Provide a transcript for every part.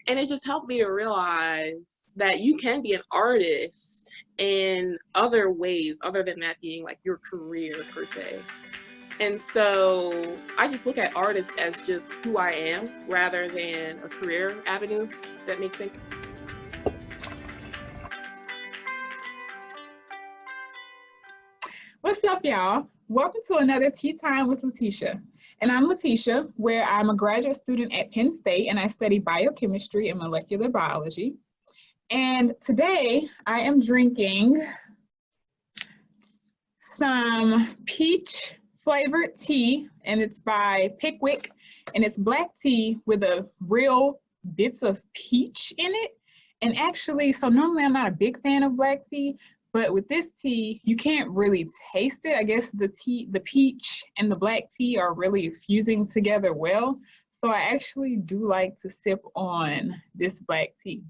And it just helped me to realize that you can be an artist in other ways other than that being like your career per se. And so I just look at artists as just who I am rather than a career avenue, if that makes sense. What's up, y'all? Welcome to another Tea Time with Lynnicia. And I'm Lynnicia, where I'm a graduate student at Penn State and I study biochemistry and molecular biology. And today I am drinking some peach flavored tea, and it's by Pickwick, and it's black tea with a real bits of peach in it. And actually, so normally I'm not a big fan of black tea, but with this tea, you can't really taste it. I guess the peach and the black tea are really fusing together well. So I actually do like to sip on this black tea.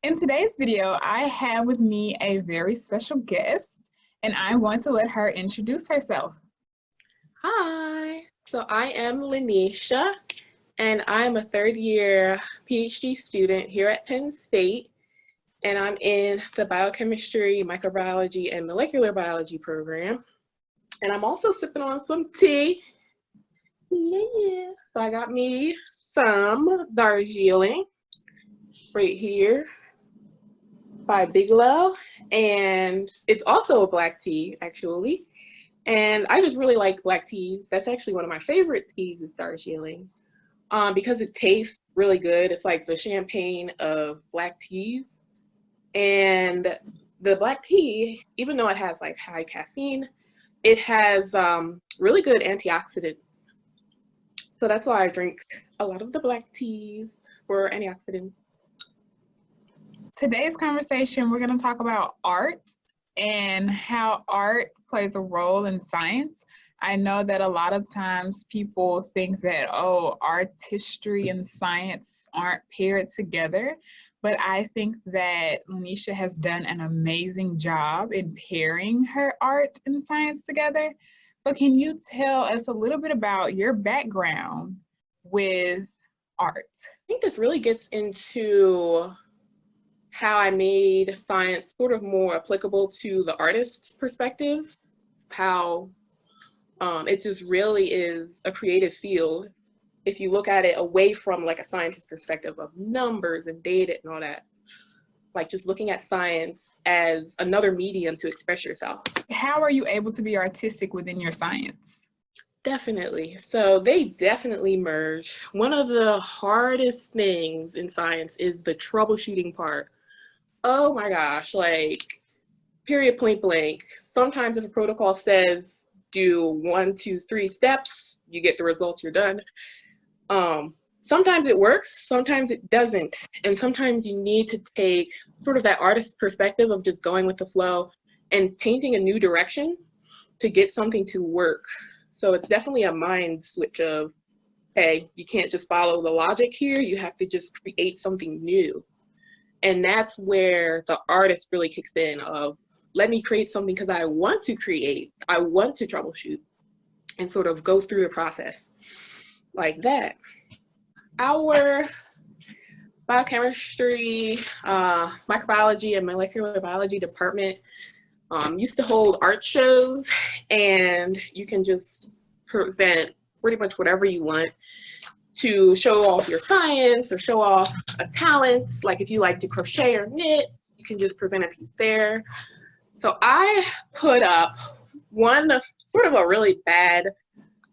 In today's video, I have with me a very special guest, and I'm going to let her introduce herself. Hi, so I am Lynnicia, and I'm a third-year PhD student here at Penn State. And I'm in the biochemistry, microbiology, and molecular biology program. And I'm also sipping on some tea. Yeah. So I got me some Darjeeling right here by Bigelow. And it's also a black tea, actually. And I just really like black tea. That's actually one of my favorite teas is Darjeeling because it tastes really good. It's like the champagne of black teas. And the black tea, even though it has like high caffeine, it has really good antioxidants. So that's why I drink a lot of the black teas for antioxidants. Today's conversation, we're going to talk about art and how art plays a role in science. I know that a lot of times people think that, oh, artistry and science aren't paired together. But I think that Lynnicia has done an amazing job in pairing her art and science together. So can you tell us a little bit about your background with art? I think this really gets into how I made science sort of more applicable to the artist's perspective, how it just really is a creative field. If you look at it away from like a scientist's perspective of numbers and data and all that, like just looking at science as another medium to express yourself. How are you able to be artistic within your science? Definitely. So they definitely merge. One of the hardest things in science is the troubleshooting part. Oh my gosh, like period, point blank. Sometimes if a protocol says do 1, 2, 3 steps, you get the results, you're done. Sometimes it works, sometimes it doesn't. And sometimes you need to take sort of that artist's perspective of just going with the flow and painting a new direction to get something to work. So it's definitely a mind switch of, hey, you can't just follow the logic here, you have to just create something new. And that's where the artist really kicks in of, let me create something because I want to create, I want to troubleshoot, and sort of go through the process like that. Our biochemistry, microbiology, and molecular biology department used to hold art shows, and you can just present pretty much whatever you want to show off your science or show off a talent. Like if you like to crochet or knit, you can just present a piece there. So I put up one sort of a really bad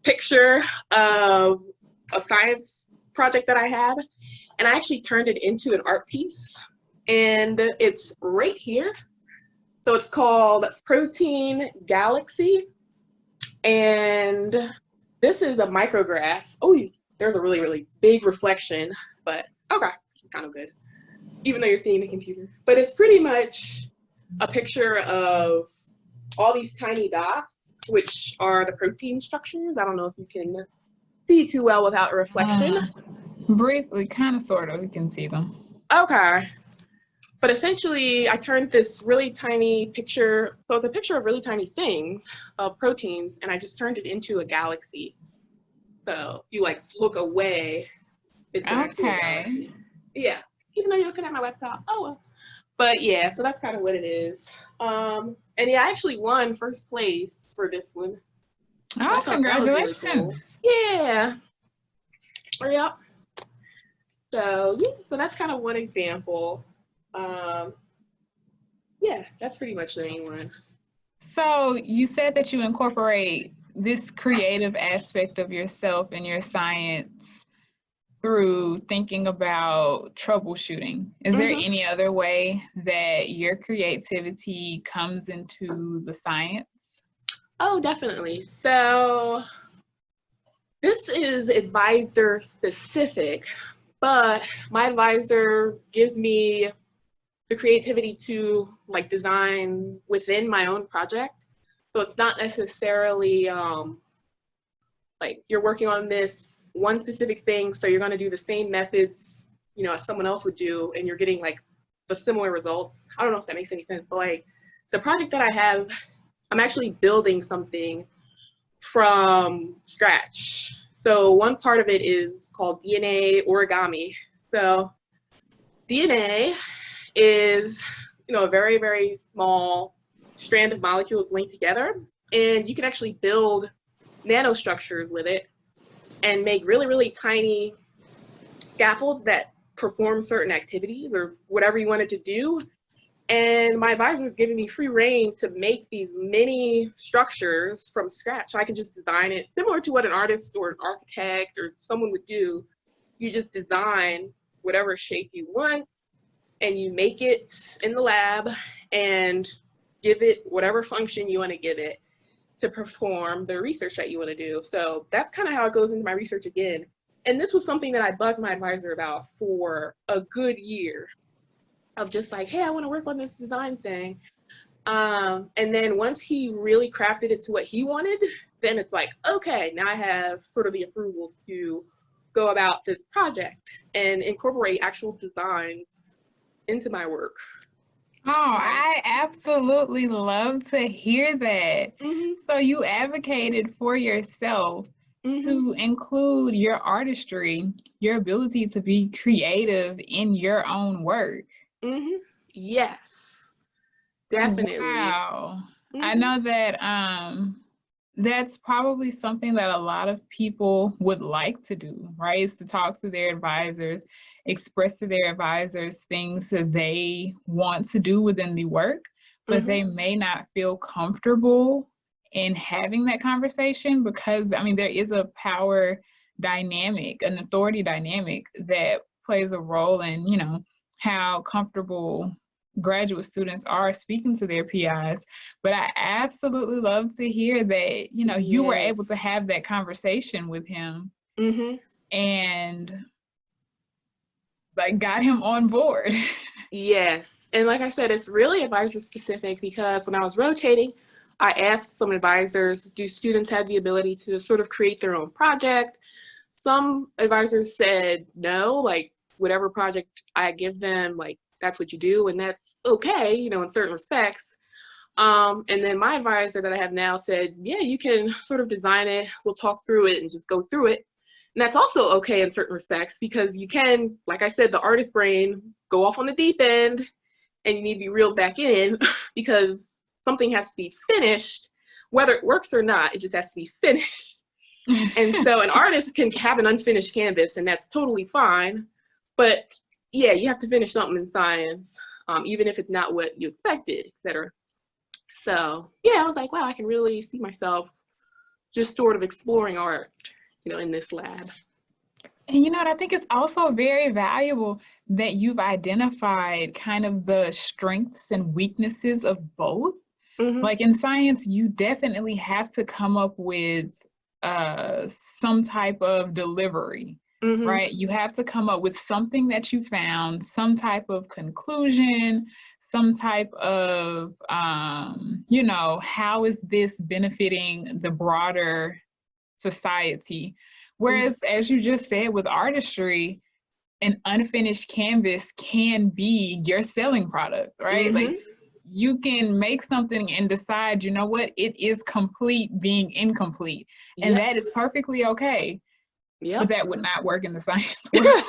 picture of a science project that I had, and I actually turned it into an art piece, and it's right here. So it's called Protein Galaxy, and this is a micrograph. Oh, there's a really, really big reflection, but okay, it's kind of good, even though you're seeing the computer. But it's pretty much a picture of all these tiny dots, which are the protein structures. I don't know if you can see too well without a reflection. Briefly, kind of, sort of, you can see them. Okay. But essentially, I turned this really tiny picture, so it's a picture of really tiny things, of proteins, and I just turned it into a galaxy. So you like look away, It's actually Okay. yeah. Even though you're looking at my laptop, oh well. But yeah, so that's kind of what it is. And yeah, I actually won first place for this one. Oh, I thought that was really cool. congratulations. Yeah. Yeah. So yeah, so that's kind of one example. Um, yeah, that's pretty much the main one. So you said that you incorporate this creative aspect of yourself and your science through thinking about troubleshooting. Is there any other way that your creativity comes into the science? Oh, definitely. So this is advisor specific, but my advisor gives me the creativity to like design within my own project. So it's not necessarily like you're working on this one specific thing, so you're going to do the same methods, as someone else would do, and you're getting like the similar results. I don't know if that makes any sense, but like the project that I have, I'm actually building something from scratch. So one part of it is called DNA origami. So DNA is, a very, very small strand of molecules linked together, and you can actually build nanostructures with it and make really, really tiny scaffolds that perform certain activities or whatever you wanted to do. And my advisor is giving me free reign to make these mini structures from scratch. So I can just design it similar to what an artist or an architect or someone would do. You just design whatever shape you want and you make it in the lab and give it whatever function you want to give it to perform the research that you want to do. So that's kind of how it goes into my research again. And this was something that I bugged my advisor about for a good year of just like, hey, I want to work on this design thing. And then once he really crafted it to what he wanted, then it's like, okay, now I have sort of the approval to go about this project and incorporate actual designs into my work. Oh, I absolutely love to hear that. So you advocated for yourself to include your artistry, your ability to be creative in your own work. Yes, definitely. Wow. I know that that's probably something that a lot of people would like to do, right? Is to talk to their advisors, express to their advisors things that they want to do within the work, but they may not feel comfortable in having that conversation because, I mean, there is a power dynamic, an authority dynamic that plays a role in, how comfortable graduate students are speaking to their PIs. But I absolutely love to hear that, you were able to have that conversation with him and like got him on board. Yes. And like I said, it's really advisor specific because when I was rotating, I asked some advisors, do students have the ability to sort of create their own project? Some advisors said no, like whatever project I give them, like that's what you do, and that's okay, in certain respects. And then my advisor that I have now said, yeah, you can sort of design it, we'll talk through it and just go through it. And that's also okay in certain respects because you can, like I said, the artist brain, go off on the deep end and you need to be reeled back in because something has to be finished, whether it works or not, it just has to be finished. And so an artist can have an unfinished canvas and that's totally fine. But yeah, you have to finish something in science, even if it's not what you expected, etc. So yeah, I was like, wow, I can really see myself just sort of exploring art, in this lab. And I think it's also very valuable that you've identified kind of the strengths and weaknesses of both. Like in science, you definitely have to come up with some type of delivery, right? You have to come up with something that you found, some type of conclusion, some type of, how is this benefiting the broader society? Whereas, as you just said, with artistry, an unfinished canvas can be your selling product, right? Like you can make something and decide, you know what, it is complete being incomplete. And that is perfectly okay. But that would not work in the science world.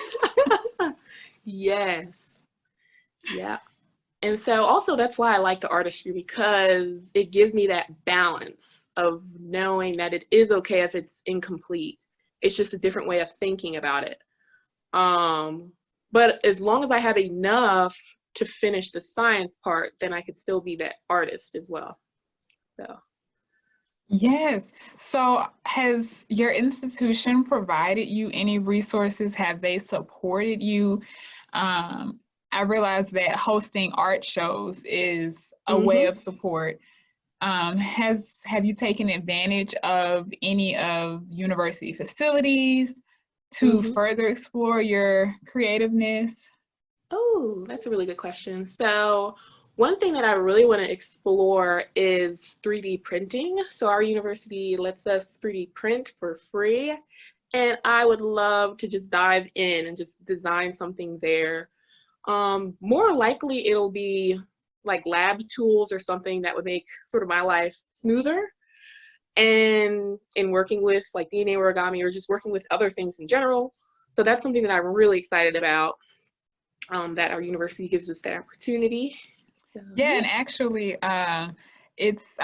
Yes. Yeah. And so also that's why I like the artistry, because it gives me that balance of knowing that it is okay if it's incomplete. It's just a different way of thinking about it. But as long as I have enough to finish the science part, then I could still be that artist as well. So. Yes. So has your institution provided you any resources? Have they supported you? I realize that hosting art shows is a way of support. Have you taken advantage of any of university facilities to further explore your creativeness? Oh, that's a really good question. So one thing that I really want to explore is 3D printing. So our university lets us 3D print for free. And I would love to just dive in and just design something there. More likely it'll be like lab tools or something that would make sort of my life smoother. And in working with like DNA origami or just working with other things in general. So that's something that I'm really excited about. That our university gives us that opportunity. So, yeah, and actually, I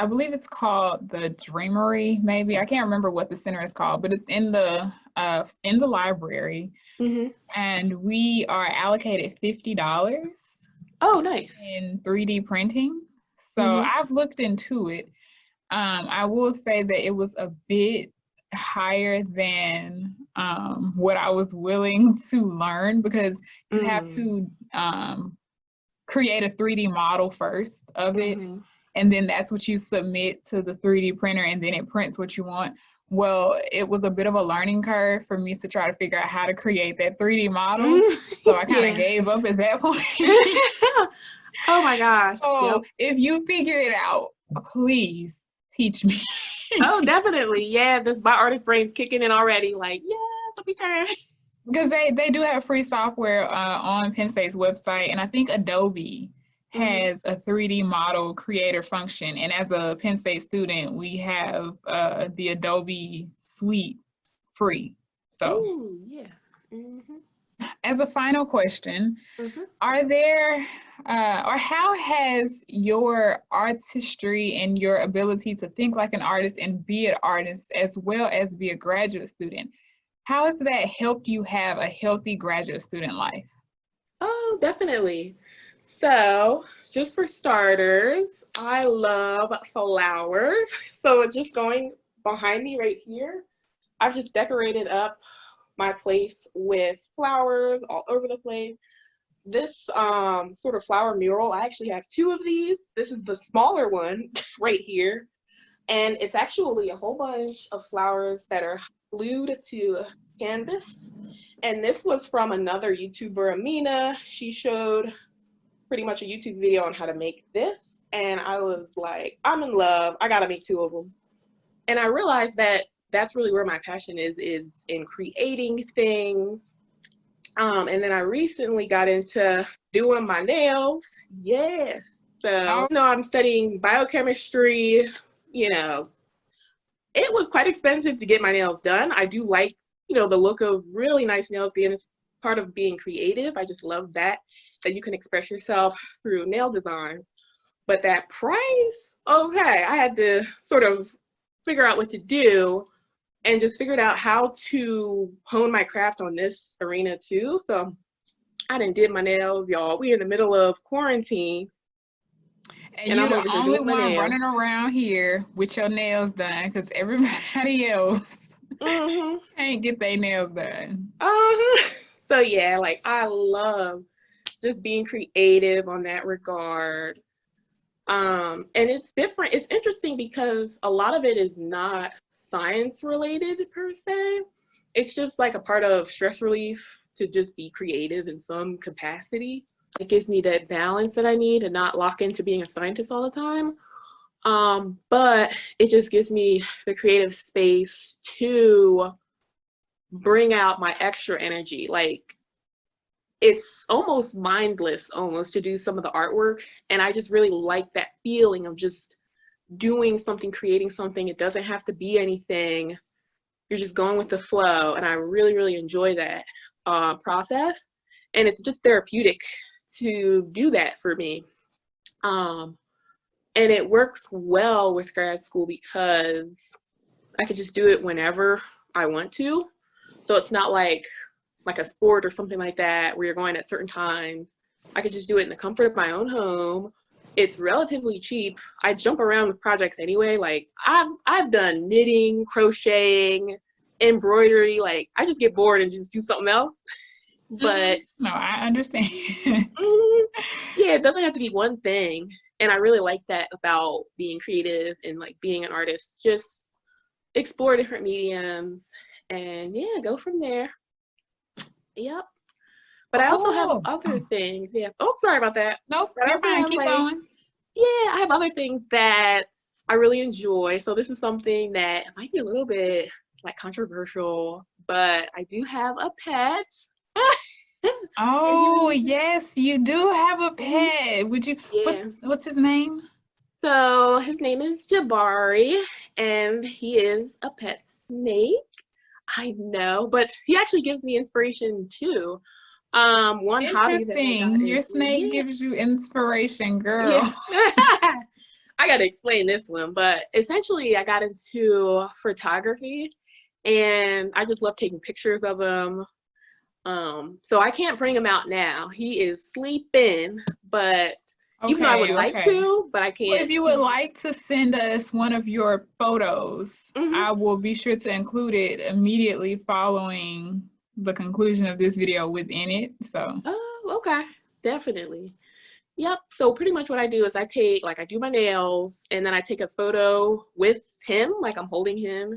believe it's called the Dreamery. Maybe I can't remember what the center is called, but it's in the library, and we are allocated $50. Oh, nice. In 3D printing. So I've looked into it. I will say that it was a bit higher than what I was willing to learn, because you have to create a 3D model first of it, and then that's what you submit to the 3D printer, and then it prints what you want. Well, it was a bit of a learning curve for me to try to figure out how to create that 3D model. So I kind of gave up at that point. Oh my gosh. So if you figure it out, please teach me. Oh, definitely. Yeah, my artist brain's kicking in already. Like, yeah, let me try. Because they do have free software on Penn State's website, and I think Adobe has a 3D model creator function. And as a Penn State student, we have the Adobe suite free. So, yeah. As a final question, are there or how has your artistry and your ability to think like an artist and be an artist as well as be a graduate student, how has that helped you have a healthy graduate student life? Oh, definitely. So, just for starters, I love flowers. So, just going behind me right here, I've just decorated up my place with flowers all over the place. This sort of flower mural, I actually have two of these. This is the smaller one right here. And it's actually a whole bunch of flowers that are glued to canvas. And this was from another YouTuber, Amina. She showed pretty much a YouTube video on how to make this. And I was like, I'm in love. I gotta make two of them. And I realized that that's really where my passion is in creating things. And then I recently got into doing my nails. Yes. So, I'm studying biochemistry. It was quite expensive to get my nails done. I do like, the look of really nice nails being part of being creative. I just love that you can express yourself through nail design. But that price, okay, I had to sort of figure out what to do and just figured out how to hone my craft on this arena too. So I did my nails, y'all. We're in the middle of quarantine. And you're the only one running around here with your nails done, because everybody else can't get their nails done. So yeah, like I love just being creative on that regard. And it's different. It's interesting because a lot of it is not science related per se. It's just like a part of stress relief to just be creative in some capacity. It gives me that balance that I need and not lock into being a scientist all the time. But it just gives me the creative space to bring out my extra energy. Like, it's almost mindless almost to do some of the artwork. And I just really like that feeling of just doing something, creating something. It doesn't have to be anything you're just going with the flow, and I really, really enjoy that process. And it's just therapeutic to do that for me. And it works well with grad school because I could just do it whenever I want to. So it's not like a sport or something like that where you're going at certain times. I could just do it in the comfort of my own home. It's relatively cheap. I jump around with projects anyway. Like I've done knitting, crocheting, embroidery. Like I just get bored and just do something else. But no, I understand. yeah, it doesn't have to be one thing. And I really like that about being creative and like being an artist. Just explore different mediums and yeah, go from there. Yep. But I also have other things. Yeah. Oh, sorry about that. Nope, you're fine. Keep going. Yeah, I have other things that I really enjoy. So this is something that might be a little bit like controversial, but I do have a pet. Oh, yes, you do have a pet. Would you, yeah. what's his name? So his name is Jabari, and he is a pet snake. I know, but he actually gives me inspiration too. One hobby that I got Your snake gives you inspiration, girl. Yeah. I got to explain this one, but essentially I got into photography and I just love taking pictures of him. So I can't bring him out now. He is sleeping, but even though I would like to, but I can't. Well, if you would like to send us one of your photos, I will be sure to include it immediately following the conclusion of this video within it. So. Oh, okay. Definitely. Yep. So pretty much what I do is I do my nails and then I take a photo with him, like I'm holding him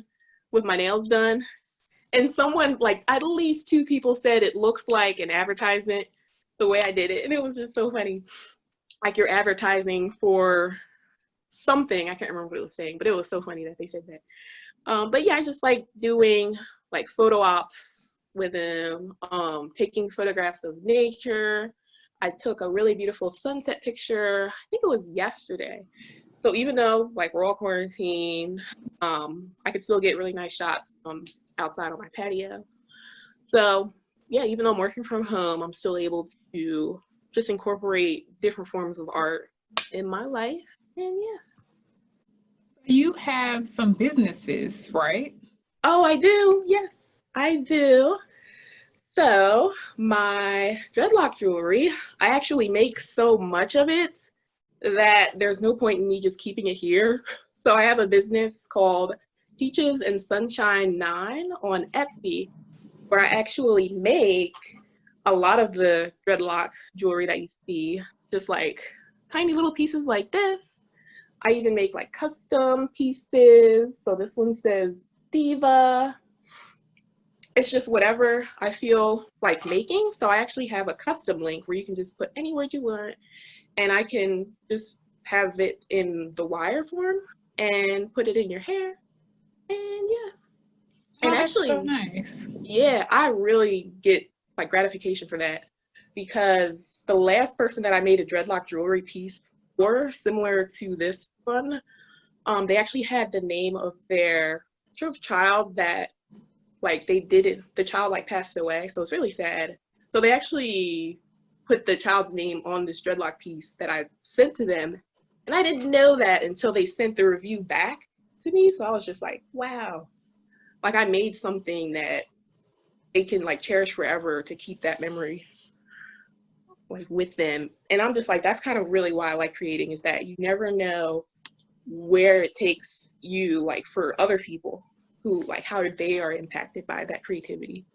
with my nails done. And someone, like at least 2 people said it looks like an advertisement the way I did it. And it was just so funny. Like you're advertising for something. I can't remember what it was saying, but it was so funny that they said that. But yeah, I just like doing like photo ops with him, taking photographs of nature. I took a really beautiful sunset picture. I think it was yesterday. So even though like we're all quarantined, I could still get really nice shots outside on my patio. So yeah, even though I'm working from home, I'm still able to just incorporate different forms of art in my life. And yeah. You have some businesses, right? Oh, I do. Yes, I do. So my dreadlock jewelry, I actually make so much of it that there's no point in me just keeping it here. So I have a business called Peaches and Sunshine 9 on Etsy, where I actually make a lot of the dreadlock jewelry that you see, just like tiny little pieces like this. I even make like custom pieces. So this one says Diva. It's just whatever I feel like making. So I actually have a custom link where you can just put any word you want and I can just have it in the wire form and put it in your hair. And yeah. And actually, so nice. Yeah, I really get like gratification for that because the last person that I made a dreadlock jewelry piece for, similar to this one, they actually had the name of their child that like they did it, the child like passed away, so it's really sad. So they actually put the child's name on this dreadlock piece that I sent to them, and I didn't know that until they sent the review back to me. So I was just like, wow, like I made something that they can like cherish forever to keep that memory like with them. And I'm just like, that's kind of really why I like creating, is that you never know where it takes you, like for other people who like how they are impacted by that creativity.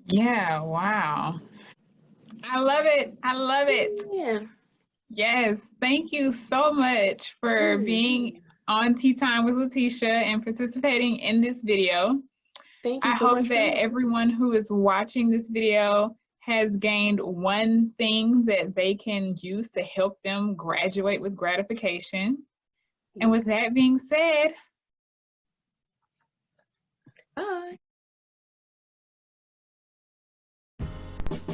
Yeah, wow. I love it. I love it. Yeah. Yes, thank you so much for being on Tea Time with Lynnicia and participating in this video. Thank you so much. I hope that everyone who is watching this video has gained one thing that they can use to help them graduate with gratification. And with that being said, bye.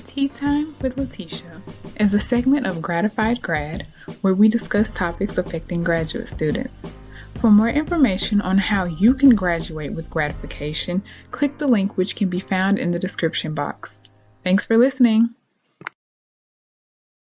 Tea Time with Lynnicia is a segment of Gratified Grad where we discuss topics affecting graduate students. For more information on how you can graduate with gratification, click the link which can be found in the description box. Thanks for listening.